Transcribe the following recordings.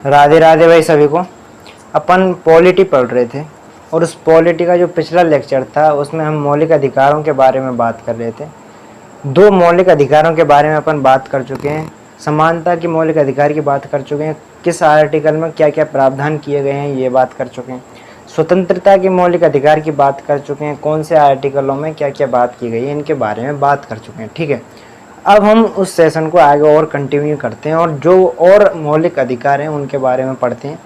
राधे राधे भाई सभी को। अपन पॉलिटी पढ़ रहे थे और उस पॉलिटी का जो पिछला लेक्चर था उसमें हम मौलिक अधिकारों के बारे में बात कर रहे थे। दो मौलिक अधिकारों के बारे में अपन बात कर चुके हैं। समानता की मौलिक अधिकार की बात कर चुके हैं, किस आर्टिकल में क्या क्या प्रावधान किए गए हैं ये बात कर चुके हैं। स्वतंत्रता की मौलिक अधिकार की बात कर चुके हैं, कौन से आर्टिकलों में क्या क्या बात की गई है इनके बारे में बात कर चुके हैं। ठीक है, अब हम उस सेशन को आगे और कंटिन्यू करते हैं और जो और मौलिक अधिकार हैं उनके बारे में पढ़ते हैं,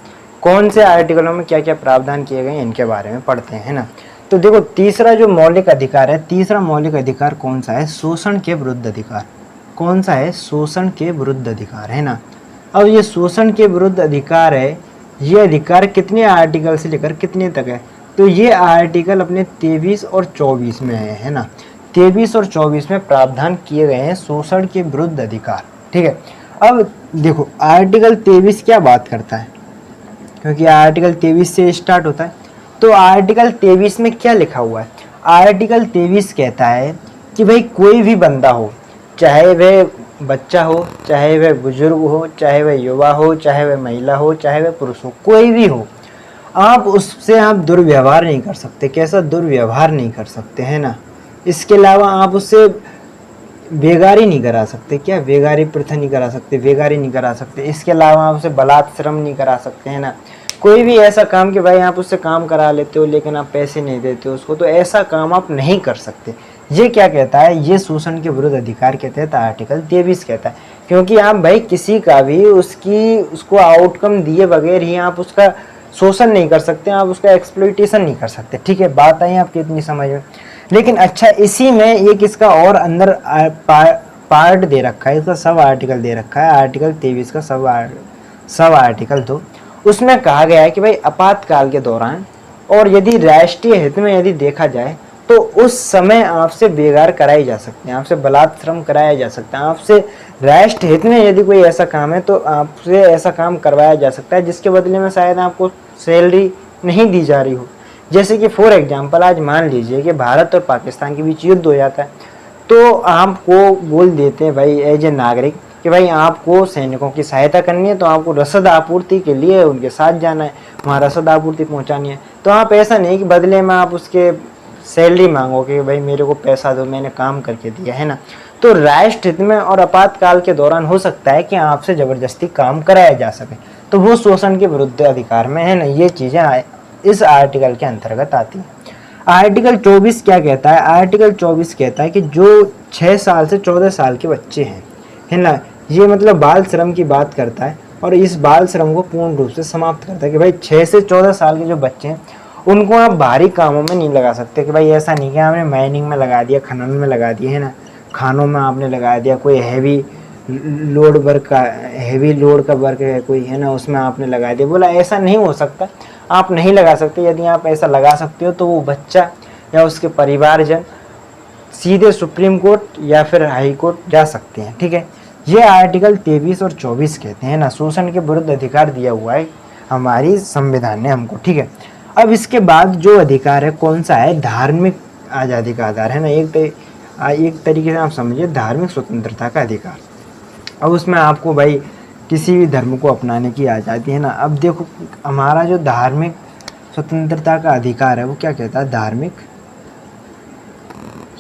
कौन से आर्टिकलों में क्या क्या प्रावधान किए गए हैं इनके बारे में पढ़ते हैं, है ना। तो देखो, तीसरा जो मौलिक अधिकार है, तीसरा मौलिक अधिकार कौन सा है? शोषण के विरुद्ध अधिकार। कौन सा है? शोषण के विरुद्ध अधिकार, है ना। अब ये शोषण के विरुद्ध अधिकार है, ये अधिकार कितने आर्टिकल से लेकर कितने तक है? तो ये आर्टिकल अपने 23 और 24 में है ना। 23 और 24 में प्रावधान किए गए हैं शोषण के विरुद्ध अधिकार। ठीक है, अब देखो आर्टिकल 23 क्या बात करता है, क्योंकि आर्टिकल 23 से स्टार्ट होता है। तो आर्टिकल 23 में क्या लिखा हुआ है? आर्टिकल 23 कहता है कि भाई कोई भी बंदा हो, चाहे वह बच्चा हो, चाहे वह बुजुर्ग हो, चाहे वह युवा हो, चाहे वह महिला हो, चाहे वह पुरुष हो, कोई भी हो, आप उससे आप दुर्व्यवहार नहीं कर सकते। कैसा दुर्व्यवहार नहीं कर सकते, है ना। इसके अलावा आप उससे बेगारी नहीं करा सकते। क्या? बेगारी प्रथा नहीं करा सकते, बेगारी नहीं करा सकते। इसके अलावा आप उसे बलात्श्रम नहीं करा सकते, है ना। कोई भी ऐसा काम कि भाई आप उससे काम करा लेते हो लेकिन आप पैसे नहीं देते हो उसको, तो ऐसा काम आप नहीं कर सकते। ये क्या कहता है? ये शोषण के विरुद्ध अधिकार के तहत आर्टिकल 23 कहता है। क्योंकि आप भाई किसी का भी उसको आउटकम दिए बगैर ही आप उसका शोषण नहीं कर सकते, आप उसका एक्सप्लॉइटेशन नहीं कर सकते। ठीक है, बात आई आपकी इतनी समझ में। लेकिन अच्छा, इसी में एक इसका और अंदर पार्ट दे रखा है, इसका सब आर्टिकल दे रखा है, आर्टिकल 23 का सब आर्टिकल 2। उसमें कहा गया है कि भाई आपातकाल के दौरान और यदि राष्ट्रीय हित में यदि देखा जाए तो उस समय आपसे बेगार कराई जा सकते हैं, आपसे बलात्श्रम कराया जा सकता है, आपसे राष्ट्र हित में यदि कोई ऐसा काम है तो आपसे ऐसा काम करवाया जा सकता है जिसके बदले में शायद आपको सैलरी नहीं दी जा रही हो। जैसे कि फॉर एग्जांपल आज मान लीजिए कि भारत और पाकिस्तान के बीच युद्ध हो जाता है, तो आपको बोल देते हैं भाई एज ए नागरिक कि भाई आपको सैनिकों की सहायता करनी है, तो आपको रसद आपूर्ति के लिए उनके साथ जाना है, वहाँ रसद आपूर्ति पहुँचानी है। तो आप ऐसा नहीं कि बदले में आप उसके सैलरी मांगोगे कि भाई मेरे को पैसा दो, मैंने काम करके दिया, है ना। तो राष्ट्र हित में और आपातकाल के दौरान हो सकता है कि आपसे ज़बरदस्ती काम कराया जा सके, तो वो शोषण के विरुद्ध अधिकार में है ना। ये चीज़ें इस आर्टिकल के अंतर्गत आती है। आर्टिकल 24 क्या कहता है? आर्टिकल 24 कहता है कि जो 6 साल से 14 साल के बच्चे हैं, है ना, ये मतलब बाल श्रम की बात करता है और इस बाल श्रम को पूर्ण रूप से समाप्त करता है कि भाई 6 से 14 साल के जो बच्चे हैं उनको आप बाहरी कामों में नहीं लगा सकते। कि भाई ऐसा नहीं कि आपने माइनिंग में लगा दिया, खनन में लगा दिया, है ना, खानों में आपने लगा दिया, कोई हैवी लोड का वर्क है कोई, है ना, उसमें आपने लगा दिया। बोला ऐसा नहीं हो सकता, आप नहीं लगा सकते। यदि आप ऐसा लगा सकते हो तो वो बच्चा या उसके परिवारजन सीधे सुप्रीम कोर्ट या फिर हाई कोर्ट जा सकते हैं। ठीक है, ये आर्टिकल 23 और 24 कहते हैं ना, शोषण के विरुद्ध अधिकार दिया हुआ है हमारी संविधान ने हमको। ठीक है, अब इसके बाद जो अधिकार है कौन सा है? धार्मिक आज़ादी का आधार, है ना। एक तरीके से आप समझिए धार्मिक स्वतंत्रता का अधिकार। अब उसमें आपको भाई किसी भी धर्म को अपनाने की आज़ादी, है ना। अब देखो हमारा जो धार्मिक स्वतंत्रता का अधिकार है वो क्या कहता है? धार्मिक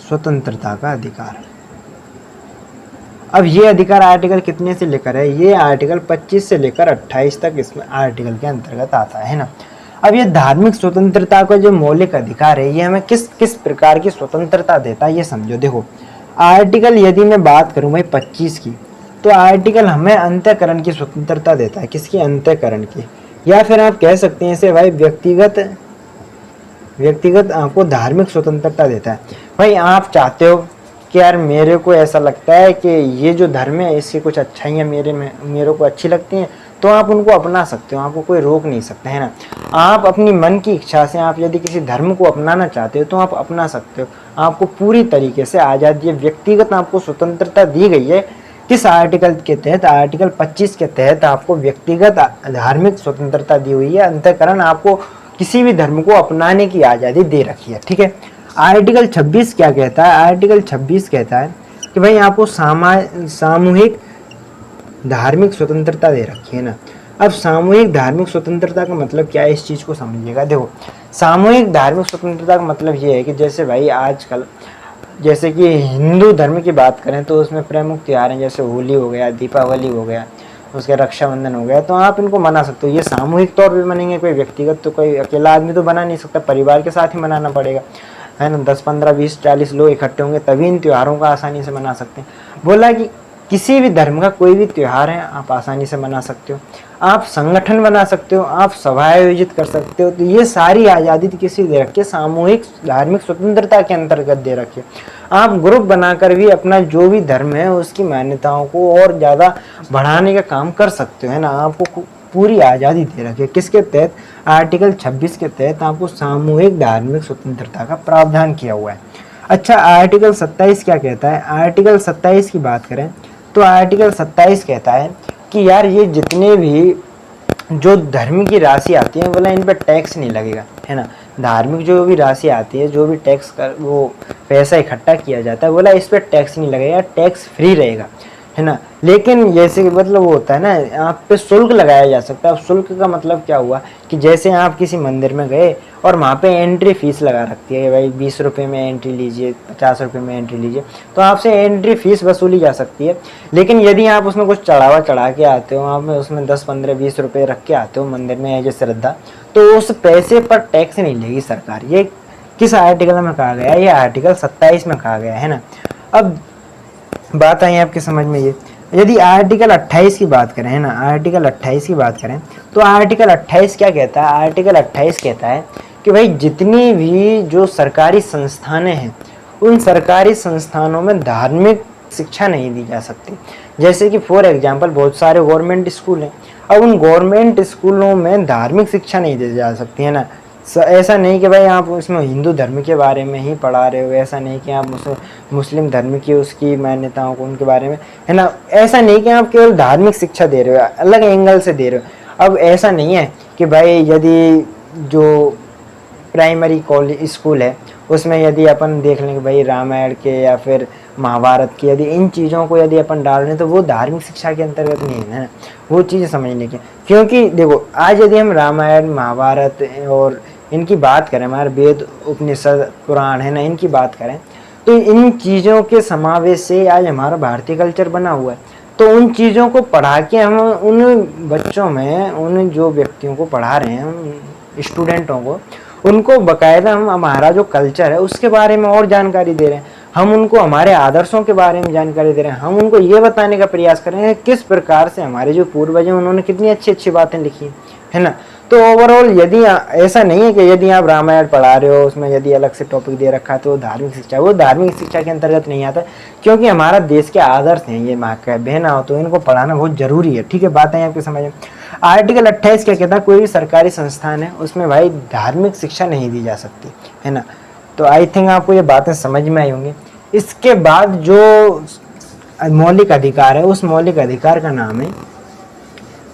स्वतंत्रता का अधिकार। अब ये अधिकार आर्टिकल कितने से लेकर है? ये आर्टिकल 25 से लेकर 28 तक इसमें आर्टिकल के अंतर्गत आता है ना। अब ये धार्मिक स्वतंत्रता का जो मौलिक अधिकार है ये हमें किस किस प्रकार की स्वतंत्रता देता है ये समझो। देखो आर्टिकल यदि मैं बात करूं भाई 25 की, तो आर्टिकल हमें अंतःकरण की स्वतंत्रता देता है। किसकी? अंतःकरण की। या फिर आप कह सकते हैं इसे भाई व्यक्तिगत आपको धार्मिक स्वतंत्रता देता है। भाई आप चाहते हो कि यार मेरे को ऐसा लगता है कि ये जो धर्म है इसकी कुछ अच्छाइयाँ मेरे को अच्छी लगती हैं, तो आप उनको अपना सकते हो, आपको कोई रोक नहीं सकता, है ना। आप अपनी मन की इच्छा से आप यदि किसी धर्म को अपनाना चाहते हो तो आप अपना सकते हो, आपको पूरी तरीके से आज़ादी, व्यक्तिगत आपको स्वतंत्रता दी गई है। किस आर्टिकल के तहत? आर्टिकल 25 के तहत आपको व्यक्तिगत धार्मिक स्वतंत्रता दी हुई है। अंतःकरण आपको किसी भी धर्म को अपनाने की आज़ादी दे रखी है। ठीक है, आर्टिकल 26 क्या कहता है? आर्टिकल 26 कहता है कि भाई आपको सामूहिक धार्मिक स्वतंत्रता दे रखी है ना। अब सामूहिक धार्मिक स्वतंत्रता का मतलब क्या है, इस चीज़ को समझिएगा। देखो, सामूहिक धार्मिक स्वतंत्रता का मतलब ये है कि जैसे भाई आजकल जैसे कि हिंदू धर्म की बात करें तो उसमें प्रमुख त्योहार हैं, जैसे होली हो गया, दीपावली हो गया, उसके रक्षाबंधन हो गया, तो आप इनको मना सकते हो। ये सामूहिक तौर पे मनेंगे, कोई व्यक्तिगत तो कोई अकेला आदमी तो बना नहीं सकता, परिवार के साथ ही मनाना पड़ेगा, है ना। 10 15 20 40 लोग इकट्ठे होंगे तभी इन त्योहारों का आसानी से मना सकते हैं। बोला कि किसी भी धर्म का कोई भी त्योहार है आप आसानी से मना सकते हो, आप संगठन बना सकते हो, आप सभा आयोजित कर सकते हो। तो ये सारी आज़ादी किसी दे रखी है, सामूहिक धार्मिक स्वतंत्रता के अंतर्गत दे रखी है। आप ग्रुप बनाकर भी अपना जो भी धर्म है उसकी मान्यताओं को और ज़्यादा बढ़ाने का काम कर सकते हो, है ना। आपको पूरी आज़ादी दे रखी है, किसके तहत, आर्टिकल 26 के तहत आपको सामूहिक धार्मिक स्वतंत्रता का प्रावधान किया हुआ है। अच्छा, आर्टिकल 27 क्या कहता है? आर्टिकल 27 की बात करें तो आर्टिकल 27 कहता है कि यार ये जितने भी जो धर्म की राशि आती है बोला इन पर टैक्स नहीं लगेगा, है ना। धार्मिक जो भी राशि आती है, जो भी टैक्स कर वो पैसा इकट्ठा किया जाता है, बोला इस पर टैक्स नहीं लगेगा, टैक्स फ्री रहेगा, है ना। लेकिन जैसे कि मतलब वो होता है ना, आप पे शुल्क लगाया जा सकता है। अब शुल्क का मतलब क्या हुआ कि जैसे आप किसी मंदिर में गए और वहाँ पे एंट्री फीस लगा रखती है, भाई 20 रुपये में एंट्री लीजिए, 50 रुपये में एंट्री लीजिए, तो आपसे एंट्री फीस वसूली जा सकती है। लेकिन यदि आप उसमें कुछ चढ़ावा चढ़ा के आते हो, आप उसमें 10 15 20 रुपये रख के आते हो मंदिर में एज ए श्रद्धा, तो उस पैसे पर टैक्स नहीं लेगी सरकार। ये किस आर्टिकल में कहा गया है? ये आर्टिकल 27 में कहा गया है ना। अब बात आई आपके समझ में ये। यदि आर्टिकल 28 की बात करें, है ना, आर्टिकल 28 की बात करें तो आर्टिकल 28 क्या कहता है? आर्टिकल 28 कहता है कि भाई जितनी भी जो सरकारी संस्थानें हैं उन सरकारी संस्थानों में धार्मिक शिक्षा नहीं दी जा सकती। जैसे कि फॉर एग्जांपल बहुत सारे गवर्नमेंट स्कूल हैं, अब उन गवर्नमेंट स्कूलों में धार्मिक शिक्षा नहीं दी जा सकती, है ना। ऐसा नहीं कि भाई आप उसमें हिंदू धर्म के बारे में ही पढ़ा रहे हो, ऐसा नहीं कि आप मुस्लिम धर्म की उसकी मान्यताओं को उनके बारे में, है ना। ऐसा नहीं कि आप केवल धार्मिक शिक्षा दे रहे हो, अलग एंगल से दे रहे हो। अब ऐसा नहीं है कि भाई यदि जो प्राइमरी कॉलेज स्कूल है उसमें यदि अपन देख लेंगे भाई रामायण के या फिर महाभारत की, यदि इन चीज़ों को यदि अपन डाल रहे हैं तो वो धार्मिक शिक्षा के अंतर्गत नहीं है ना, वो चीज़ समझने की। क्योंकि देखो आज यदि हम रामायण महाभारत और इनकी बात करें, हमारे वेद उपनिषद पुराण है ना, इनकी बात करें तो इन चीज़ों के समावेश से आज हमारा भारतीय कल्चर बना हुआ है। तो उन चीज़ों को पढ़ा के हम उन बच्चों में, उन जो व्यक्तियों को पढ़ा रहे हैं, उन स्टूडेंटों को, उनको बकायदा हम हमारा जो कल्चर है उसके बारे में और जानकारी दे रहे हैं। हम उनको हमारे आदर्शों के बारे में जानकारी दे रहे हैं। हम उनको ये बताने का प्रयास कर रहे हैं किस प्रकार से हमारे जो पूर्वज हैं उन्होंने कितनी अच्छी अच्छी बातें लिखी है ना। तो ओवरऑल यदि ऐसा नहीं है कि यदि आप रामायण पढ़ा रहे हो उसमें यदि अलग से टॉपिक दे रखा है तो धार्मिक शिक्षा, वो धार्मिक शिक्षा के अंतर्गत नहीं आता, क्योंकि हमारा देश के आदर्श हैं ये माँ का बहना हो, तो इनको पढ़ाना बहुत जरूरी है। ठीक है, बात है आपके समझ में। आर्टिकल 28 क्या कहता है? कोई भी सरकारी संस्थान है उसमें भाई धार्मिक शिक्षा नहीं दी जा सकती, है ना। तो आई थिंक आपको ये बातें समझ में आई होंगी। इसके बाद जो मौलिक अधिकार है उस मौलिक अधिकार का नाम है,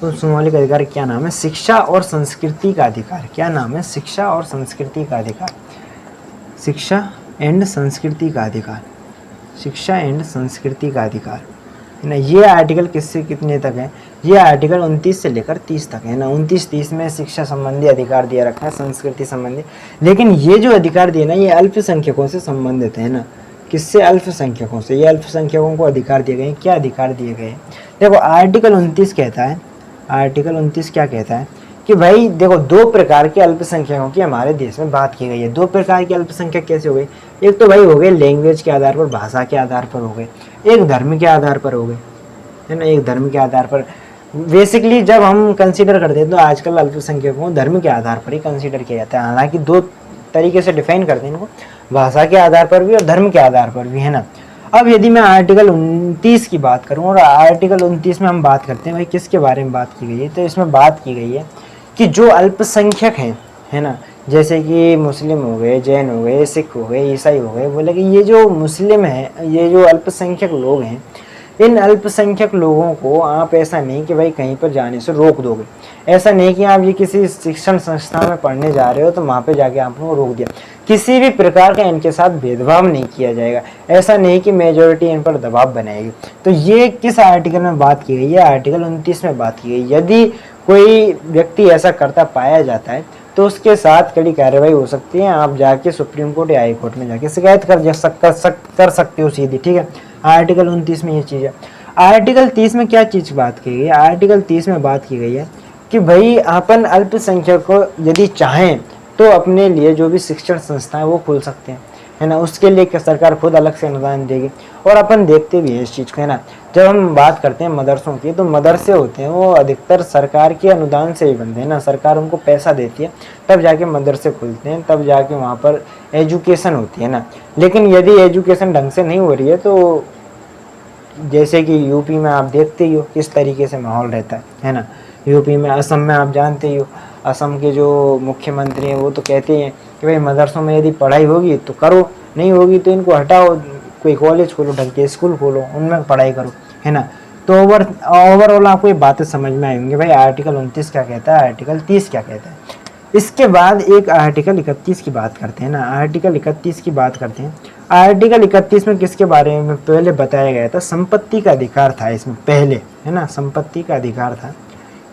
उस मौलिक अधिकार क्या नाम है? शिक्षा और संस्कृति का अधिकार। क्या नाम है? शिक्षा और संस्कृति का अधिकार। शिक्षा एंड संस्कृति का अधिकार, शिक्षा एंड संस्कृति का अधिकार, है ना। ये आर्टिकल किससे कितने तक है? ये आर्टिकल 29 से लेकर 30 तक है ना। 29-30 में शिक्षा संबंधी अधिकार दिया रखा है, संस्कृति संबंधी। लेकिन ये जो अधिकार दिए ना ये अल्पसंख्यकों से संबंधित है ना। किससे? अल्पसंख्यकों से। ये अल्पसंख्यकों को अधिकार दिए गए हैं। क्या अधिकार दिए गए हैं? देखो आर्टिकल 29 कहता है, आर्टिकल 29 क्या कहता है कि भाई देखो दो प्रकार के अल्पसंख्यकों की हमारे देश में बात की गई है। दो प्रकार के अल्पसंख्यक कैसे हो गए? एक तो भाई हो गए लैंग्वेज के आधार पर, भाषा के आधार पर हो गए, एक धर्म के आधार पर हो गए, है ना। एक धर्म के आधार पर बेसिकली जब हम कंसीडर करते हैं तो आजकल अल्पसंख्यकों को धर्म के आधार पर ही कंसीडर किया जाता है। हालांकि दो तरीके से डिफाइन करते हैं इनको, भाषा के आधार पर भी और धर्म के आधार पर भी, है ना। अब यदि मैं आर्टिकल 29 की बात करूं और आर्टिकल 29 में हम बात करते हैं भाई किसके बारे में बात की गई है, तो इसमें बात की गई है कि जो अल्पसंख्यक हैं, है ना, जैसे कि मुस्लिम हो गए, जैन हो गए, सिख हो गए, ईसाई हो गए, बोले कि ये जो मुस्लिम हैं, ये जो अल्पसंख्यक लोग हैं, इन अल्पसंख्यक लोगों को आप ऐसा नहीं कि भाई कहीं पर जाने से रोक दोगे, ऐसा नहीं कि आप ये किसी शिक्षण संस्था में पढ़ने जा रहे हो तो वहाँ पे जाके आपने रोक दिया, किसी भी प्रकार का इनके साथ भेदभाव नहीं किया जाएगा, ऐसा नहीं कि मेजोरिटी इन पर दबाव बनाएगी। तो ये किस आर्टिकल में बात की गई है? आर्टिकल 29 में बात की गई। यदि कोई व्यक्ति ऐसा करता पाया जाता है तो उसके साथ कड़ी कार्रवाई हो सकती है, आप जाके सुप्रीम कोर्ट या हाई कोर्ट में जाके शिकायत कर सकते हो सीधी, ठीक है। आर्टिकल 29 में ये चीज़ है। आर्टिकल 30 में क्या चीज़ बात की गई है? आर्टिकल 30 में बात की गई है कि भाई अपन अल्पसंख्यक को यदि चाहें तो अपने लिए जो भी शिक्षण संस्थाएं वो खोल सकते हैं, है ना। उसके लिए सरकार खुद अलग से अनुदान देगी, और अपन देखते भी हैं इस चीज़ को, है ना। जब हम बात करते हैं मदरसों की, तो मदरसे होते हैं वो अधिकतर सरकार के अनुदान से ही बनते हैं ना, सरकार उनको पैसा देती है तब जाके मदरसे खुलते हैं, तब जाके वहाँ पर एजुकेशन होती है ना। लेकिन यदि एजुकेशन ढंग से नहीं हो रही है तो जैसे कि यूपी में आप देखते ही हो किस तरीके से माहौल रहता है ना। यूपी में, असम में आप जानते ही हो, असम के जो मुख्यमंत्री हैं वो तो कहते हैं कि भाई मदरसों में यदि पढ़ाई होगी तो करो, नहीं होगी तो इनको हटाओ, कोई कॉलेज खोलो, ढंग के स्कूल खोलो, उनमें पढ़ाई करो, है ना। तो ओवरऑल आपको ये बातें समझ में आएंगी भाई आर्टिकल 29 क्या कहता है, आर्टिकल 30 क्या कहता है। इसके बाद एक आर्टिकल 31 की बात करते हैं ना, आर्टिकल 31 की बात करते हैं। आर्टिकल 31 में किसके बारे में पहले बताया गया था? संपत्ति का अधिकार था इसमें पहले, है ना, संपत्ति का अधिकार था।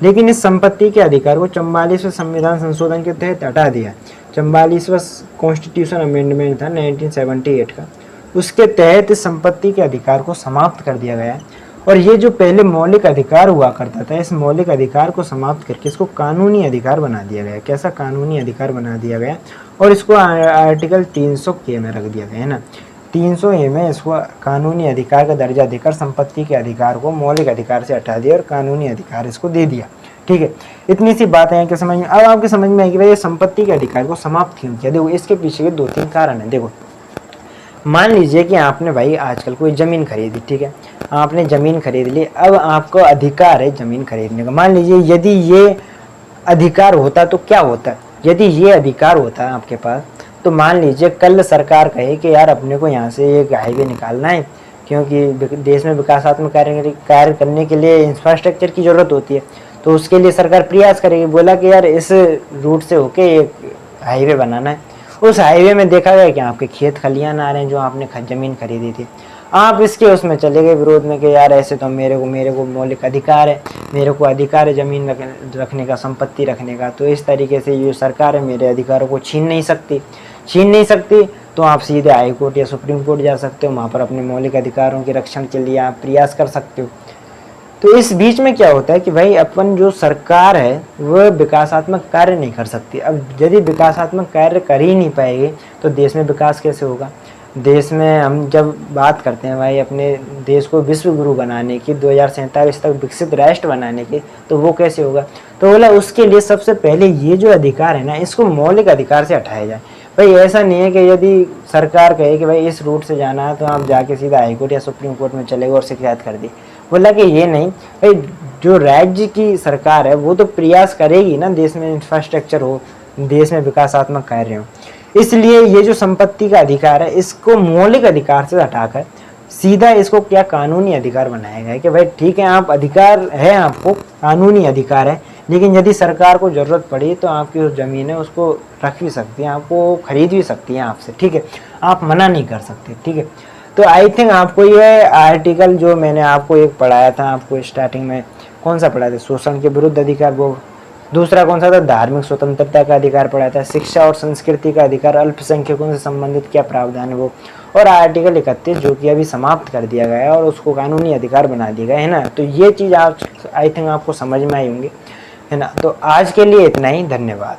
लेकिन इस संपत्ति के अधिकार को 44वें संविधान संशोधन के तहत हटा दिया। 44वां कॉन्स्टिट्यूशन अमेंडमेंट था 1978 का, उसके तहत इस संपत्ति के अधिकार को समाप्त कर दिया गया। और ये जो पहले मौलिक अधिकार हुआ करता था, इस मौलिक अधिकार को समाप्त करके इसको कानूनी अधिकार बना दिया गया। कैसा कानूनी अधिकार बना दिया गया? और इसको आर्टिकल 300 में रख दिया गया, है ना। 300 में इसको कानूनी अधिकार का दर्जा देकर संपत्ति के अधिकार को मौलिक अधिकार से हटा दिया और कानूनी अधिकार इसको दे दिया, ठीक है। इतनी सी बात है कि समझ में, अब आपके समझ में आएगी भाई ये संपत्ति के अधिकार को समाप्त क्यों किया। देखो इसके पीछे के 2-3 कारण है। देखो, मान लीजिए कि आपने भाई आजकल कोई ज़मीन खरीदी, ठीक है, आपने ज़मीन खरीद ली, अब आपको अधिकार है ज़मीन खरीदने का। मान लीजिए यदि ये अधिकार होता तो क्या होता? यदि ये अधिकार होता आपके पास तो मान लीजिए कल सरकार कहे कि यार अपने को यहाँ से एक हाईवे निकालना है, क्योंकि देश में विकासात्मक कार्य करने के लिए इंफ्रास्ट्रक्चर की ज़रूरत होती है, तो उसके लिए सरकार प्रयास करेगी। बोला कि यार इस रूट से होके एक हाईवे बनाना है। उस हाईवे में देखा गया कि आपके खेत खलियान आ रहे हैं जो आपने ज़मीन खरीदी थी, आप इसके उसमें चले गए विरोध में कि यार ऐसे तो मेरे को मौलिक अधिकार है, मेरे को अधिकार है ज़मीन रखने का, संपत्ति रखने का, तो इस तरीके से ये सरकार है मेरे अधिकारों को छीन नहीं सकती। तो आप सीधे हाई कोर्ट या सुप्रीम कोर्ट जा सकते हो, वहाँ पर अपने मौलिक अधिकारों के रक्षण के लिए आप प्रयास कर सकते हो। तो इस बीच में क्या होता है कि भाई अपन जो सरकार है वह विकासात्मक कार्य नहीं कर सकती। अब यदि विकासात्मक कार्य कर ही नहीं पाएगी तो देश में विकास कैसे होगा? देश में हम जब बात करते हैं भाई अपने देश को विश्व गुरु बनाने की, 2047 तक विकसित राष्ट्र बनाने की, तो वो कैसे होगा? तो बोला उसके लिए सबसे पहले ये जो अधिकार है ना, इसको मौलिक अधिकार से हटाया जाए। भाई ऐसा नहीं है कि यदि सरकार कहे कि भाई इस रूट से जाना है तो आप जाके सीधा हाई कोर्ट या सुप्रीम कोर्ट में चले गए और शिकायत कर दी। बोला कि ये नहीं भाई, जो राज्य की सरकार है वो तो प्रयास करेगी ना, देश में इंफ्रास्ट्रक्चर हो, देश में विकासात्मक कार्य हो। इसलिए ये जो संपत्ति का अधिकार है इसको मौलिक अधिकार से हटाकर सीधा इसको क्या कानूनी अधिकार बनाया गया है कि भाई ठीक है, आप अधिकार है, आपको कानूनी अधिकार है, लेकिन यदि सरकार को ज़रूरत पड़ी तो आपकी उस ज़मीन है उसको रख भी सकती है, आपको खरीद भी सकती है आपसे, ठीक है, आप मना नहीं कर सकते, ठीक है। तो आई थिंक आपको ये आर्टिकल जो मैंने आपको एक पढ़ाया था, आपको स्टार्टिंग में कौन सा पढ़ाया था? शोषण के विरुद्ध अधिकार, वो दूसरा कौन सा था? धार्मिक स्वतंत्रता का अधिकार पढ़ाया था, शिक्षा और संस्कृति का अधिकार, अल्पसंख्यकों से संबंधित क्या प्रावधान है वो, और आर्टिकल 31 जो कि अभी समाप्त कर दिया गया है और उसको कानूनी अधिकार बना दिया गया है ना। तो ये चीज़ आप आई थिंक आपको समझ में आई होंगी, है ना। तो आज के लिए इतना ही, धन्यवाद।